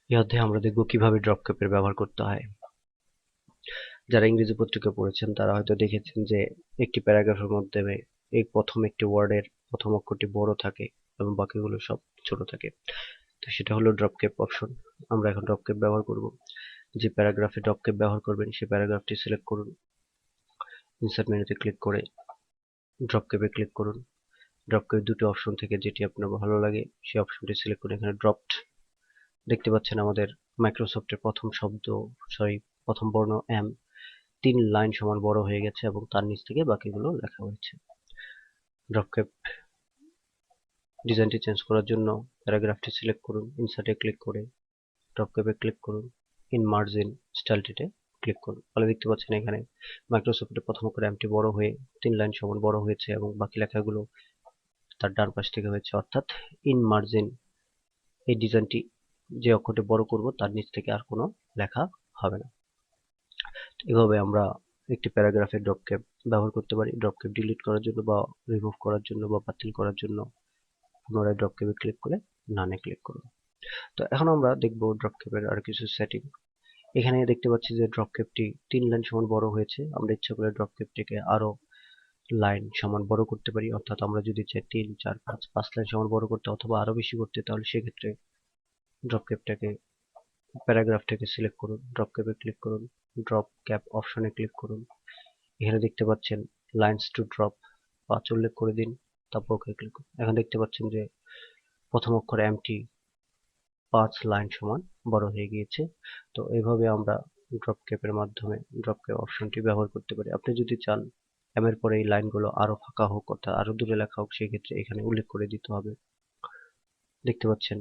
এই অধ্যায়ে আমরা দেখব কিভাবে ড্রপ ক্যাপের ব্যবহার করতে হয়। যারা ইংরেজি পত্রিকা পড়েছেন তারা হয়তো দেখেছেন যে একটি প্যারাগ্রাফের মধ্যে এই প্রথম একটি ওয়ার্ডের প্রথম অক্ষরটি বড় থাকে এবং বাকিগুলো সব ছোট থাকে। তো সেটা হলো ড্রপ ক্যাপ অপশন। আমরা এখন ড্রপ ক্যাপ ব্যবহার করব। যে প্যারাগ্রাফে ড্রপ ক্যাপ ব্যবহার করবেন সেই প্যারাগ্রাফটি সিলেক্ট করুন। ইনসার্ট মেনুতে ক্লিক করে ড্রপ ক্যাপে ক্লিক করুন। ড্রপ ক্যাপ দুটো অপশন থেকে যেটি আপনার ভালো লাগে সেই অপশনটি সিলেক্ট করে এখানে ড্রপড দেখতে পাচ্ছেন আমাদের মাইক্রোসফটের প্রথম বর্ণ এম 3 লাইন সমান বড় হয়ে গেছে এবং তার নিচ থেকে বাকিগুলো লেখা হয়েছে। ড্রপ ক্যাপ ডিজাইনটি চেঞ্জ করার জন্য প্যারাগ্রাফটি সিলেক্ট করুন, ইনসার্টে ক্লিক করে ড্রপ ক্যাপে ক্লিক করুন, ইন মার্জিন স্টাইলটিতে ক্লিক করুন। তাহলে দেখতে পাচ্ছেন এখানে মাইক্রোসফটের প্রথম অক্ষর এমটি বড় হয়ে 3 লাইন সমান বড় হয়েছে এবং বাকি লেখাগুলো তার ডান পাশ থেকে হয়েছে, অর্থাৎ ইন মার্জিন এই ডিজাইনটি যে অক্ষরটি বড় করব তার নিচ থেকে আর কোনো লেখা হবে না। এভাবে আমরা একটি প্যারাগ্রাফে ড্রপ ক্যাপ ব্যবহার করতে পারি। ড্রপ ক্যাপ ডিলিট করার জন্য বা রিমুভ করার জন্য বা বাতিল করার জন্য পুনরায় ড্রপ ক্যাপে ক্লিক করে নানে ক্লিক করুন। তো এখন আমরা দেখব ড্রপ ক্যাপের আর কিছু সেটিং। এখানে দেখতে পাচ্ছি যে ড্রপ ক্যাপটি 3 লাইন সমান বড় হয়েছে। আমরা ইচ্ছা করে ড্রপ ক্যাপটিকে আরো লাইন সমান বড় করতে পারি, অর্থাৎ আমরা যদি চাই 3, 4, 5 লাইন সমান বড় করতে অথবা আরো বেশি করতে, তাহলে সেক্ষেত্রে ড্রপ ক্যাপটাকে প্যারাগ্রাফটাকে সিলেক্ট করুন, ড্রপ ক্যাপে ক্লিক করুন, ড্রপ ক্যাপ অপশনে ক্লিক করুন। এখানে দেখতে পাচ্ছেন লাইনস টু ড্রপ 5 উল্লেখ করে দিন, তারপর ওকে ক্লিক করুন। এখন দেখতে পাচ্ছেন যে প্রথম অক্ষর এমটি 5 লাইন সমান বড় হয়ে গিয়েছে। তো এইভাবে আমরা ড্রপ ক্যাপের মাধ্যমে ড্রপ ক্যাপ অপশনটি ব্যবহার করতে পারি। আপনি যদি চান এম এর পরে এই লাইনগুলো আরো ফাঁকা হোক, অর্থাৎ আরো দূরে লেখা হোক, সেই ক্ষেত্রে এখানে উল্লেখ করে দিতে হবে। দেখতে পাচ্ছেন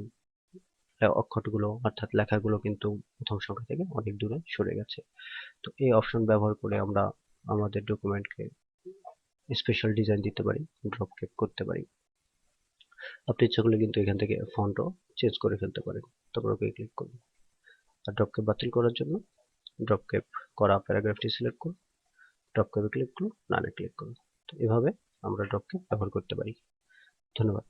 অক্ষরগুলো অর্থাৎ লেখাগুলো কিন্তু প্রথম সংখ্যা থেকে অনেক দূরে সরে গেছে। তো এই অপশন ব্যবহার করে আমরা আমাদের ডকুমেন্টকে স্পেশাল ডিজাইন দিতে পারি, ড্রপ ক্যাপ করতে পারি। আপনি ইচ্ছা করলে কিন্তু এখান থেকে ফন্টও চেঞ্জ করে ফেলতে পারেন। তারপর ওকে ক্লিক করুন। আর ড্রপ ক্যাপ বাতিল করার জন্য ড্রপ ক্যাপ করা প্যারাগ্রাফটি সিলেক্ট করুন, ড্রপ ক্যাপে ক্লিক করুন, নানে ক্লিক করুন। তো এভাবে আমরা ড্রপ ক্যাপ ব্যবহার করতে পারি। ধন্যবাদ।